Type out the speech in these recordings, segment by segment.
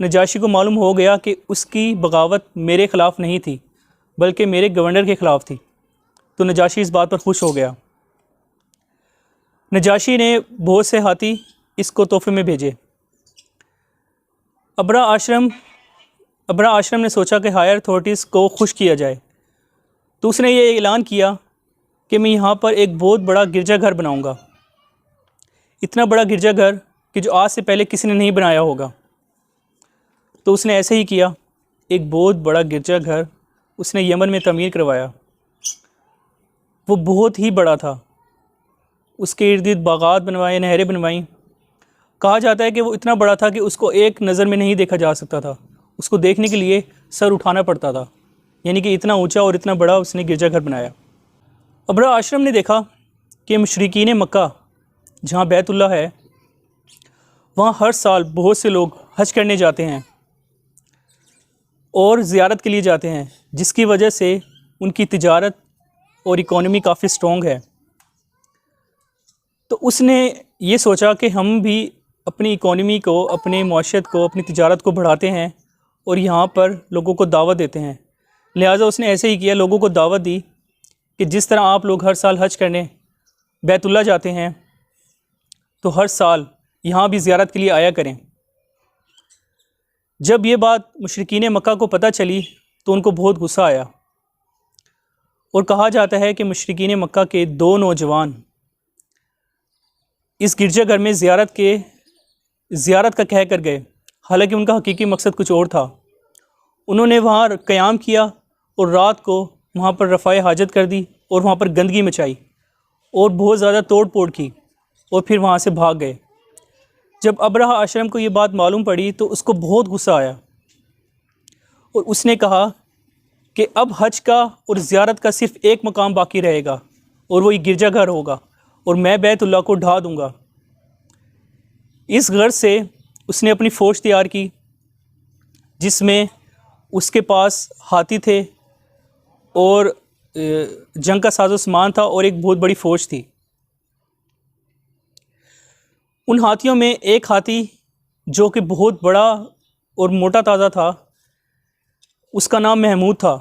نجاشی کو معلوم ہو گیا کہ اس کی بغاوت میرے خلاف نہیں تھی بلکہ میرے گورنر کے خلاف تھی، تو نجاشی اس بات پر خوش ہو گیا۔ نجاشی نے بہت سے ہاتھی اس کو تحفے میں بھیجے۔ ابرا آشرم نے سوچا کہ ہائر اتھارٹیز کو خوش کیا جائے، تو اس نے یہ اعلان کیا کہ میں یہاں پر ایک بہت بڑا گرجا گھر بناؤں گا، اتنا بڑا گرجا گھر کہ جو آج سے پہلے کسی نے نہیں بنایا ہوگا۔ تو اس نے ایسے ہی کیا، ایک بہت بڑا گرجا گھر اس نے یمن میں تعمیر کروایا۔ وہ بہت ہی بڑا تھا، اس کے ارد گرد باغات بنوائے، نہریں بنوائیں۔ کہا جاتا ہے کہ وہ اتنا بڑا تھا کہ اس کو ایک نظر میں نہیں دیکھا جا سکتا تھا، اس کو دیکھنے کے لیے سر اٹھانا پڑتا تھا، یعنی کہ اتنا اونچا اور اتنا بڑا اس نے گرجا گھر بنایا۔ ابرا آشرم نے دیکھا کہ مشرکین مکہ جہاں بیت اللہ ہے، وہاں ہر سال بہت سے لوگ حج کرنے جاتے ہیں اور زیارت کے لیے جاتے ہیں، جس کی وجہ سے ان کی تجارت اور اکانومی کافی سٹرونگ ہے۔ تو اس نے یہ سوچا کہ ہم بھی اپنی اکانومی کو، اپنے معاشرت کو، اپنی تجارت کو بڑھاتے ہیں اور یہاں پر لوگوں کو دعوت دیتے ہیں۔ لہٰذا اس نے ایسے ہی کیا، لوگوں کو دعوت دی کہ جس طرح آپ لوگ ہر سال حج کرنے بیت اللہ جاتے ہیں تو ہر سال یہاں بھی زیارت کے لیے آیا کریں۔ جب یہ بات مشرکین مکہ کو پتہ چلی تو ان کو بہت غصہ آیا، اور کہا جاتا ہے کہ مشرکین مکہ کے 2 نوجوان اس گرجا گھر میں زیارت کا کہہ کر گئے، حالانکہ ان کا حقیقی مقصد کچھ اور تھا۔ انہوں نے وہاں قیام کیا اور رات کو وہاں پر رفع حاجت کر دی اور وہاں پر گندگی مچائی اور بہت زیادہ توڑ پھوڑ کی اور پھر وہاں سے بھاگ گئے۔ جب ابرہہ آشرم کو یہ بات معلوم پڑی تو اس کو بہت غصہ آیا، اور اس نے کہا کہ اب حج کا اور زیارت کا صرف ایک مقام باقی رہے گا، اور وہ یہ گرجا گھر ہوگا، اور میں بیت اللہ کو ڈھا دوں گا۔ اس غرض سے اس نے اپنی فوج تیار کی، جس میں اس کے پاس ہاتھی تھے اور جنگ کا ساز و سامان تھا، اور ایک بہت بڑی فوج تھی۔ ان ہاتھیوں میں ایک ہاتھی جو کہ بہت بڑا اور موٹا تازہ تھا، اس کا نام محمود تھا۔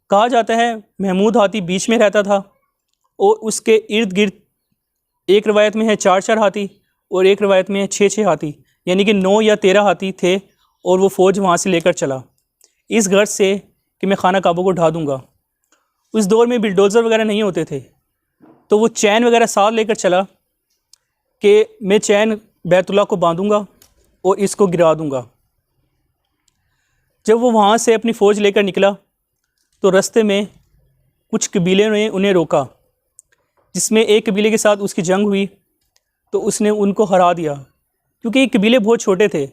کہا جاتا ہے محمود ہاتھی بیچ میں رہتا تھا، اور اس کے ارد گرد ایک روایت میں ہے 4 ہاتھی اور ایک روایت میں ہے 6 ہاتھی، یعنی کہ 9 یا 13 ہاتھی تھے، اور وہ فوج وہاں سے لے کر چلا اس غرض سے کہ میں خانہ کعبہ کو ڈھا دوں گا۔ اس دور میں بلڈوزر وغیرہ نہیں ہوتے تھے، تو وہ چین وغیرہ ساتھ لے کر چلا کہ میں چین بیت اللہ کو باندھوں گا اور اس کو گرا دوں گا۔ جب وہ وہاں سے اپنی فوج لے کر نکلا تو رستے میں کچھ قبیلے نے انہیں روکا، جس میں ایک قبیلے کے ساتھ اس کی جنگ ہوئی، تو اس نے ان کو ہرا دیا، کیونکہ یہ قبیلے بہت چھوٹے تھے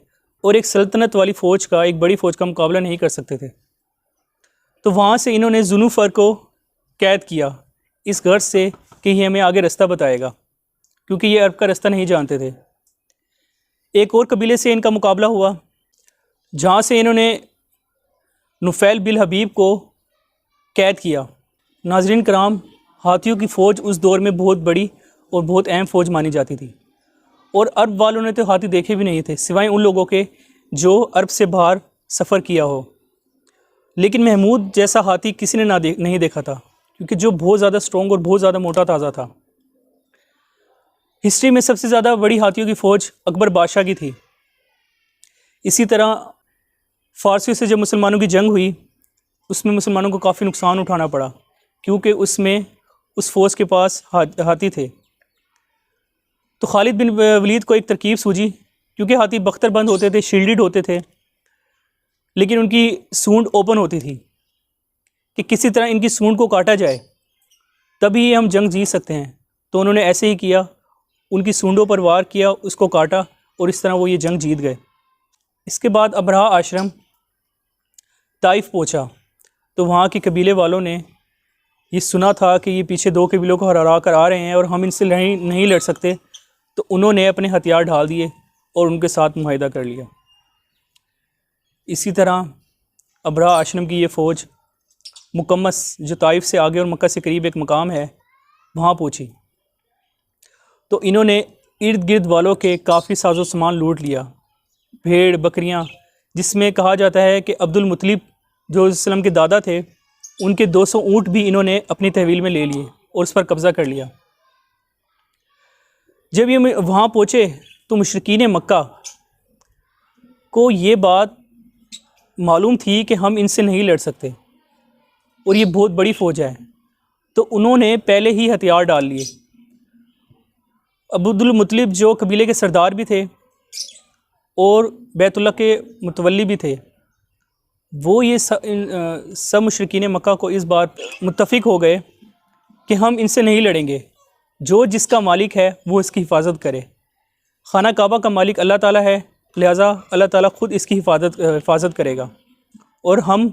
اور ایک سلطنت والی فوج کا، ایک بڑی فوج کا مقابلہ نہیں کر سکتے تھے۔ تو وہاں سے انہوں نے ذوالفقار کو قید کیا، اس غرض سے کہ یہ ہمیں آگے رستہ بتائے گا، کیونکہ یہ عرب کا رستہ نہیں جانتے تھے۔ ایک اور قبیلے سے ان کا مقابلہ ہوا، جہاں سے انہوں نے نفیل بن حبیب کو قید کیا۔ ناظرین کرام، ہاتھیوں کی فوج اس دور میں بہت بڑی اور بہت اہم فوج مانی جاتی تھی، اور عرب والوں نے تو ہاتھی دیکھے بھی نہیں تھے سوائے ان لوگوں کے جو عرب سے باہر سفر کیا ہو۔ لیکن محمود جیسا ہاتھی کسی نے نہیں دیکھا تھا، کیونکہ جو بہت زیادہ سٹرونگ اور بہت زیادہ موٹا تازہ تھا۔ ہسٹری میں سب سے زیادہ بڑی ہاتھیوں کی فوج اکبر بادشاہ کی تھی۔ اسی طرح فارسیوں سے جب مسلمانوں کی جنگ ہوئی، اس میں مسلمانوں کو کافی نقصان اٹھانا پڑا، کیونکہ اس فوج کے پاس ہاتھی تھے۔ تو خالد بن ولید کو ایک ترکیب سوجی، کیونکہ ہاتھی بختر بند ہوتے تھے، شیلڈڈ ہوتے تھے، لیکن ان کی سونڈ اوپن ہوتی تھی، کہ کسی طرح ان کی سونڈ کو کاٹا جائے تبھی ہم جنگ جیت سکتے ہیں۔ تو انہوں نے ایسے ہی کیا، ان کی سونڈوں پر وار کیا، اس کو کاٹا، اور اس طرح وہ یہ جنگ جیت گئے۔ اس کے بعد ابرہہ آشرم طائف پہنچا، تو وہاں کے قبیلے والوں نے یہ سنا تھا کہ یہ پیچھے 2 قبیلوں کو ہرا کر آ رہے ہیں اور ہم ان سے نہیں لڑ سکتے، تو انہوں نے اپنے ہتھیار ڈھال دیے اور ان کے ساتھ معاہدہ کر لیا۔ اسی طرح ابرہہ آشرم کی یہ فوج مکمس، جو طائف سے آگے اور مکہ سے قریب ایک مقام ہے، وہاں پہنچی، تو انہوں نے ارد گرد والوں کے کافی ساز و سامان لوٹ لیا، بھیڑ بکریاں، جس میں کہا جاتا ہے کہ عبد المطلب جو وسلم کے دادا تھے ان کے 200 اونٹ بھی انہوں نے اپنی تحویل میں لے لیے اور اس پر قبضہ کر لیا۔ جب یہ وہاں پہنچے تو مشرکین مکہ کو یہ بات معلوم تھی کہ ہم ان سے نہیں لڑ سکتے اور یہ بہت بڑی فوج ہے، تو انہوں نے پہلے ہی ہتھیار ڈال لیے۔ عبد المطلب جو قبیلے کے سردار بھی تھے اور بیت اللہ کے متولی بھی تھے، وہ یہ سب مشرکین مکہ کو اس بات متفق ہو گئے کہ ہم ان سے نہیں لڑیں گے، جو جس کا مالک ہے وہ اس کی حفاظت کرے۔ خانہ کعبہ کا مالک اللہ تعالیٰ ہے، لہٰذا اللہ تعالیٰ خود اس کی حفاظت کرے گا اور ہم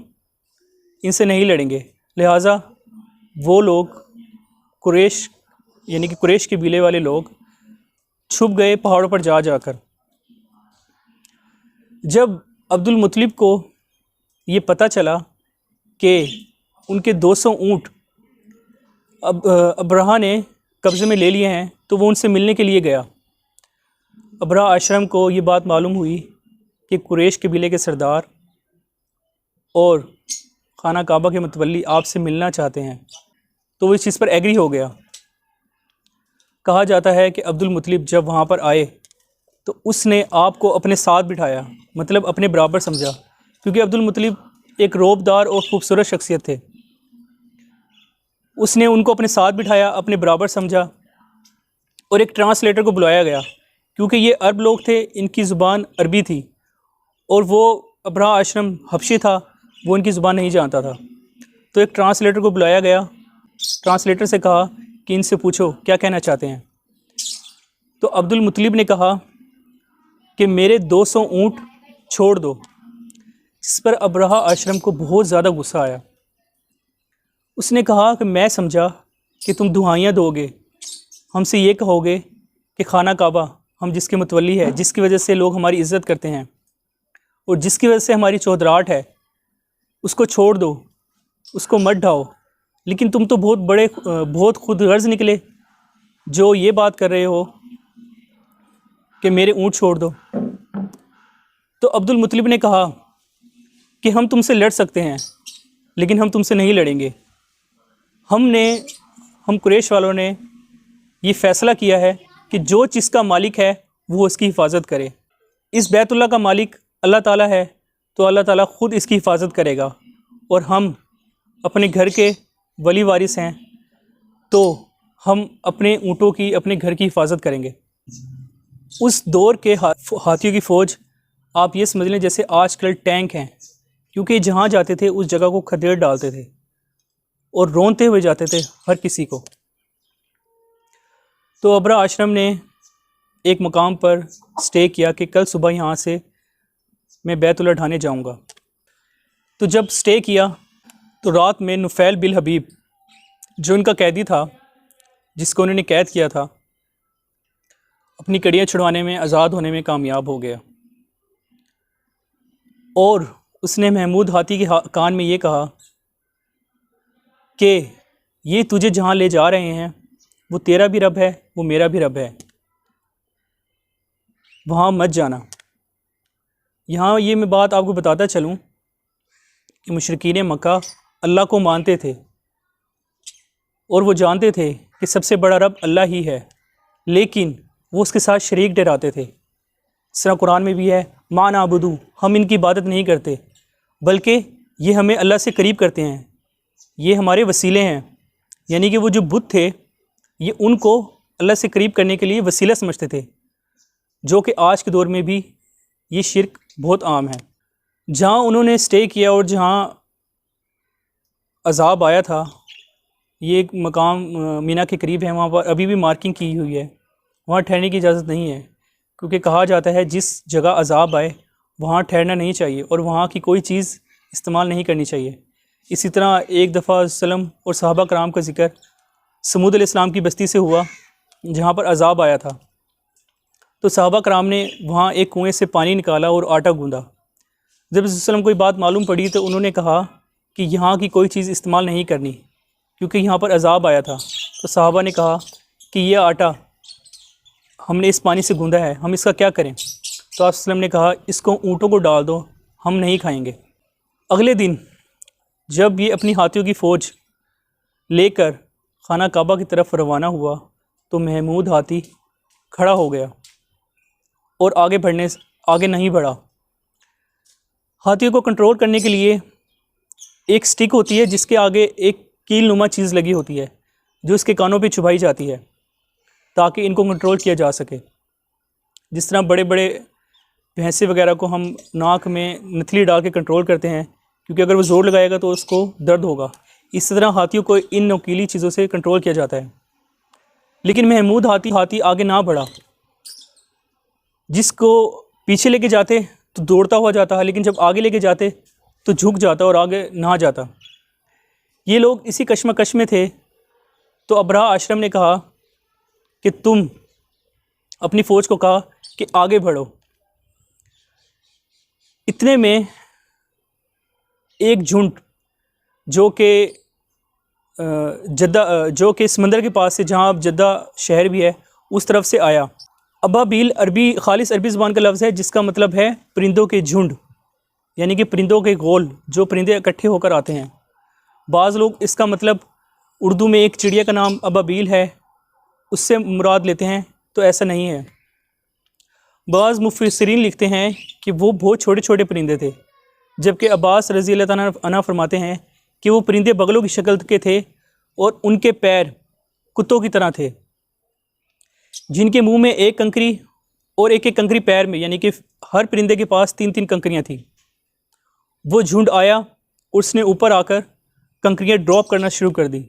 ان سے نہیں لڑیں گے۔ لہٰذا وہ لوگ قریش یعنی کہ قریش قبیلے والے لوگ چھپ گئے پہاڑوں پر جا کر۔ جب عبد المطلب کو یہ پتہ چلا کہ ان کے 200 اونٹ ابرہہ نے قبضے میں لے لیے ہیں تو وہ ان سے ملنے کے لیے گیا۔ ابرہہ اشرم کو یہ بات معلوم ہوئی کہ قریش قبیلے کے سردار اور خانہ کعبہ کے متولی آپ سے ملنا چاہتے ہیں، تو وہ اس چیز پر ایگری ہو گیا۔ کہا جاتا ہے کہ عبد المطلب جب وہاں پر آئے تو اس نے آپ کو اپنے ساتھ بٹھایا، مطلب اپنے برابر سمجھا، کیونکہ عبد المطلب ایک روبدار اور خوبصورت شخصیت تھے۔ اس نے ان کو اپنے ساتھ بٹھایا، اپنے برابر سمجھا، اور ایک ٹرانسلیٹر کو بلایا گیا کیونکہ یہ عرب لوگ تھے، ان کی زبان عربی تھی اور وہ ابرہہ اشرم حبشی تھا، وہ ان کی زبان نہیں جانتا تھا۔ تو ایک ٹرانسلیٹر کو بلایا گیا، ٹرانسلیٹر سے کہا کہ ان سے پوچھو کیا کہنا چاہتے ہیں۔ تو عبد المطلب نے کہا کہ میرے 200 اونٹ چھوڑ دو، جس پر ابرہہ اشرم کو بہت زیادہ غصہ آیا۔ اس نے کہا کہ میں سمجھا کہ تم دہائیاں دو گے، ہم سے یہ کہو گے کہ خانہ کعبہ ہم جس کے متولی ہے، جس کی وجہ سے لوگ ہماری عزت کرتے ہیں اور جس کی وجہ سے ہماری چودراہٹ ہے، اس کو چھوڑ دو، اس کو مت ڈھاؤ، لیکن تم تو بہت خود غرض نکلے جو یہ بات کر رہے ہو کہ میرے اونٹ چھوڑ دو۔ تو عبد المطلب نے کہا کہ ہم تم سے لڑ سکتے ہیں لیکن ہم تم سے نہیں لڑیں گے۔ ہم قریش والوں نے یہ فیصلہ کیا ہے کہ جو چیز کا مالک ہے وہ اس کی حفاظت کرے۔ اس بیت اللہ کا مالک اللہ تعالیٰ ہے، تو اللہ تعالیٰ خود اس کی حفاظت کرے گا، اور ہم اپنے گھر کے ولی وارث ہیں تو ہم اپنے اونٹوں کی، اپنے گھر کی حفاظت کریں گے۔ اس دور کے ہاتھیوں کی فوج آپ یہ سمجھ لیں جیسے آج کل ٹینک ہیں، کیونکہ جہاں جاتے تھے اس جگہ کو کھدیڑ ڈالتے تھے اور رونتے ہوئے جاتے تھے ہر کسی کو۔ تو ابرہہ اشرم نے ایک مقام پر سٹے کیا کہ کل صبح یہاں سے میں بیت اللہ ڈھانے جاؤں گا۔ تو جب سٹے کیا تو رات میں نفیل بن حبیب جو ان کا قیدی تھا، جس کو انہوں نے قید کیا تھا، اپنی کڑیاں چھڑوانے میں، آزاد ہونے میں کامیاب ہو گیا، اور اس نے محمود ہاتھی کے کان میں یہ کہا کہ یہ تجھے جہاں لے جا رہے ہیں وہ تیرا بھی رب ہے، وہ میرا بھی رب ہے، وہاں مت جانا۔ یہاں یہ میں بات آپ کو بتاتا چلوں کہ مشرکین مکہ اللہ کو مانتے تھے اور وہ جانتے تھے کہ سب سے بڑا رب اللہ ہی ہے، لیکن وہ اس کے ساتھ شریک ٹھہراتے تھے۔ اس طرح قرآن میں بھی ہے، ما نعبدو، ہم ان کی عبادت نہیں کرتے بلکہ یہ ہمیں اللہ سے قریب کرتے ہیں، یہ ہمارے وسیلے ہیں۔ یعنی کہ وہ جو بت تھے یہ ان کو اللہ سے قریب کرنے کے لیے وسیلہ سمجھتے تھے، جو کہ آج کے دور میں بھی یہ شرک بہت عام ہے۔ جہاں انہوں نے سٹے کیا اور جہاں عذاب آیا تھا، یہ ایک مقام مینا کے قریب ہے، وہاں پر ابھی بھی مارکنگ کی ہوئی ہے، وہاں ٹھہرنے کی اجازت نہیں ہے، کیونکہ کہا جاتا ہے جس جگہ عذاب آئے وہاں ٹھہرنا نہیں چاہیے اور وہاں کی کوئی چیز استعمال نہیں کرنی چاہیے۔ اسی طرح ایک دفعہ وسلم اور صحابہ کرام کا ذکر سمود علیہ السلام کی بستی سے ہوا جہاں پر عذاب آیا تھا، تو صحابہ کرام نے وہاں ایک کنویں سے پانی نکالا اور آٹا گوندا۔ جب وسلم کو یہ بات معلوم پڑی تو انہوں نے کہا کہ یہاں کی کوئی چیز استعمال نہیں کرنی کیونکہ یہاں پر عذاب آیا تھا۔ تو صحابہ نے کہا کہ یہ آٹا ہم نے اس پانی سے گوندا ہے، ہم اس کا کیا کریں؟ تو آپ وسلم نے کہا اس کو اونٹوں کو ڈال دو، ہم نہیں کھائیں گے۔ اگلے دن جب یہ اپنی ہاتھیوں کی فوج لے کر خانہ کعبہ کی طرف روانہ ہوا تو محمود ہاتھی کھڑا ہو گیا اور آگے نہیں بڑھا۔ ہاتھیوں کو کنٹرول کرنے کے لیے ایک سٹک ہوتی ہے جس کے آگے ایک کیل نما چیز لگی ہوتی ہے جو اس کے کانوں پہ چبھائی جاتی ہے تاکہ ان کو کنٹرول کیا جا سکے۔ جس طرح بڑے بڑے بھینسے وغیرہ کو ہم ناک میں نتلی ڈال کے کنٹرول کرتے ہیں کیونکہ اگر وہ زور لگائے گا تو اس کو درد ہوگا، اس طرح ہاتھیوں کو ان نوکیلی چیزوں سے کنٹرول کیا جاتا ہے۔ لیکن محمود ہاتھی آگے نہ بڑھا، جس کو پیچھے لے کے جاتے تو دوڑتا ہوا جاتا ہے، لیکن جب آگے لے کے جاتے تو جھک جاتا اور آگے نہ جاتا۔ یہ لوگ اسی کشمکش میں تھے تو ابرہہ اشرم نے کہا کہ تم اپنی فوج کو کہا کہ آگے بڑھو۔ اتنے میں ایک جھنڈ جو کہ سمندر کے پاس سے جہاں اب جدہ شہر بھی ہے اس طرف سے آیا۔ ابابیل خالص عربی زبان کا لفظ ہے جس کا مطلب ہے پرندوں کے جھنڈ، یعنی کہ پرندوں کے گول، جو پرندے اکٹھے ہو کر آتے ہیں۔ بعض لوگ اس کا مطلب اردو میں ایک چڑیا کا نام ابابیل ہے اس سے مراد لیتے ہیں، تو ایسا نہیں ہے۔ بعض مفسرین لکھتے ہیں کہ وہ بہت چھوٹے چھوٹے پرندے تھے، جبکہ عباس رضی اللہ تعالیٰ عنہ فرماتے ہیں کہ وہ پرندے بغلوں کی شکل کے تھے اور ان کے پیر کتوں کی طرح تھے، جن کے منہ میں ایک کنکری اور ایک ایک کنکری پیر میں، یعنی کہ ہر پرندے کے پاس 3 کنکریاں تھیں۔ وہ جھنڈ آیا اور اس نے اوپر آ کر کنکریاں ڈراپ کرنا شروع کر دی۔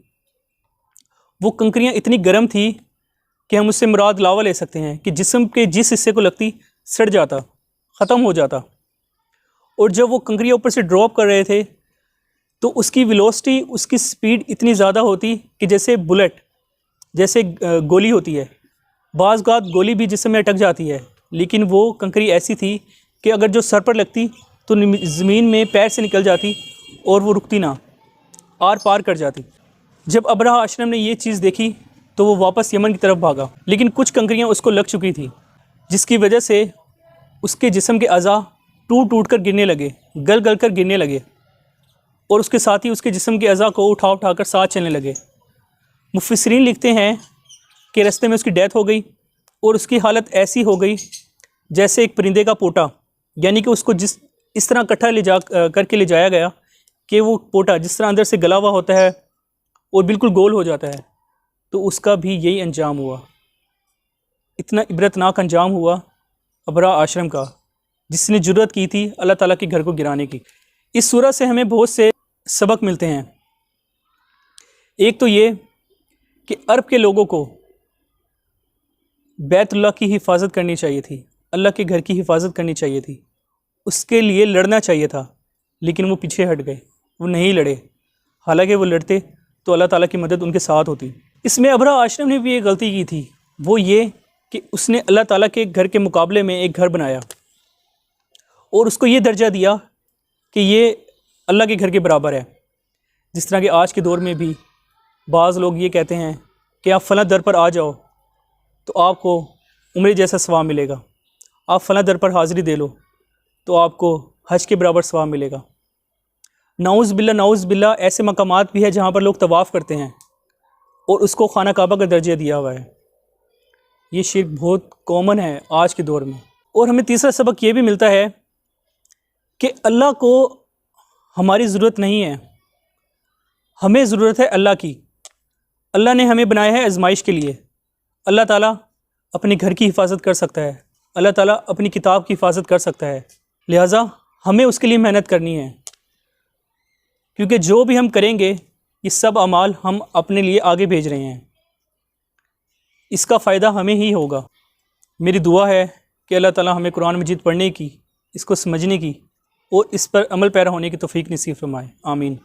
وہ کنکریاں اتنی گرم تھی کہ ہم اس سے مراد لاوا لے سکتے ہیں کہ جسم کے جس حصے کو لگتی سڑ جاتا، ختم ہو جاتا۔ اور جب وہ کنکریاں اوپر سے ڈراپ کر رہے تھے تو اس کی ویلوسٹی، اس کی سپیڈ اتنی زیادہ ہوتی کہ جیسے بلٹ، جیسے گولی ہوتی ہے۔ بعض اوقات گولی بھی جسم میں اٹک جاتی ہے، لیکن وہ کنکری ایسی تھی کہ اگر جو سر پر لگتی تو زمین میں پیر سے نکل جاتی اور وہ رکتی نہ، آر پار کر جاتی۔ جب ابرہہ اشرم نے یہ چیز دیکھی تو وہ واپس یمن کی طرف بھاگا، لیکن کچھ کنکریاں اس کو لگ چکی تھی جس کی وجہ سے اس کے جسم کے اعضاء ٹوٹ کر گرنے لگے، گل کر گرنے لگے، اور اس کے ساتھ ہی اس کے جسم کے اعضاء کو اٹھا کر ساتھ چلنے لگے۔ مفسرین لکھتے ہیں کہ رستے میں اس کی ڈیتھ ہو گئی اور اس کی حالت ایسی ہو گئی جیسے ایک پرندے کا پوٹا، یعنی کہ اس کو اس طرح اکٹھا کر کے لے جایا گیا کہ وہ پوٹا جس طرح اندر سے گلا ہوا ہوتا ہے اور بالکل گول ہو جاتا ہے، تو اس کا بھی یہی انجام ہوا۔ اتنا عبرتناک انجام ہوا ابرہہ اشرم کا، جس نے جرأت کی تھی اللہ تعالیٰ کے گھر کو گرانے کی۔ اس سورہ سے ہمیں بہت سے سبق ملتے ہیں۔ ایک تو یہ کہ عرب کے لوگوں کو بیت اللہ کی حفاظت کرنی چاہیے تھی، اللہ کے گھر کی حفاظت کرنی چاہیے تھی، اس کے لیے لڑنا چاہیے تھا، لیکن وہ پیچھے ہٹ گئے، وہ نہیں لڑے۔ حالانکہ وہ لڑتے تو اللہ تعالیٰ کی مدد ان کے ساتھ ہوتی۔ اس میں ابرہہ اشرم نے بھی ایک غلطی کی تھی، وہ یہ کہ اس نے اللہ تعالیٰ کے گھر کے مقابلے میں ایک گھر بنایا اور اس کو یہ درجہ دیا کہ یہ اللہ کے گھر کے برابر ہے۔ جس طرح کہ آج کے دور میں بھی بعض لوگ یہ کہتے ہیں کہ آپ فلاں در پر آ جاؤ تو آپ کو عمرے جیسا ثواب ملے گا، آپ فلاں در پر حاضری دے لو تو آپ کو حج کے برابر ثواب ملے گا۔ نعوذ باللہ ایسے مقامات بھی ہے جہاں پر لوگ طواف کرتے ہیں اور اس کو خانہ کعبہ کا درجہ دیا ہوا ہے۔ یہ شرک بہت کامن ہے آج کے دور میں۔ اور ہمیں تیسرا سبق یہ بھی ملتا ہے کہ اللہ کو ہماری ضرورت نہیں ہے، ہمیں ضرورت ہے اللہ کی۔ اللہ نے ہمیں بنایا ہے آزمائش کے لیے۔ اللہ تعالیٰ اپنے گھر کی حفاظت کر سکتا ہے، اللہ تعالیٰ اپنی کتاب کی حفاظت کر سکتا ہے، لہٰذا ہمیں اس کے لیے محنت کرنی ہے، کیونکہ جو بھی ہم کریں گے یہ سب اعمال ہم اپنے لیے آگے بھیج رہے ہیں، اس کا فائدہ ہمیں ہی ہوگا۔ میری دعا ہے کہ اللہ تعالیٰ ہمیں قرآن مجید پڑھنے کی، اس کو سمجھنے کی اور اس پر عمل پیرا ہونے کی توفیق نصیب فرمائے، آمین۔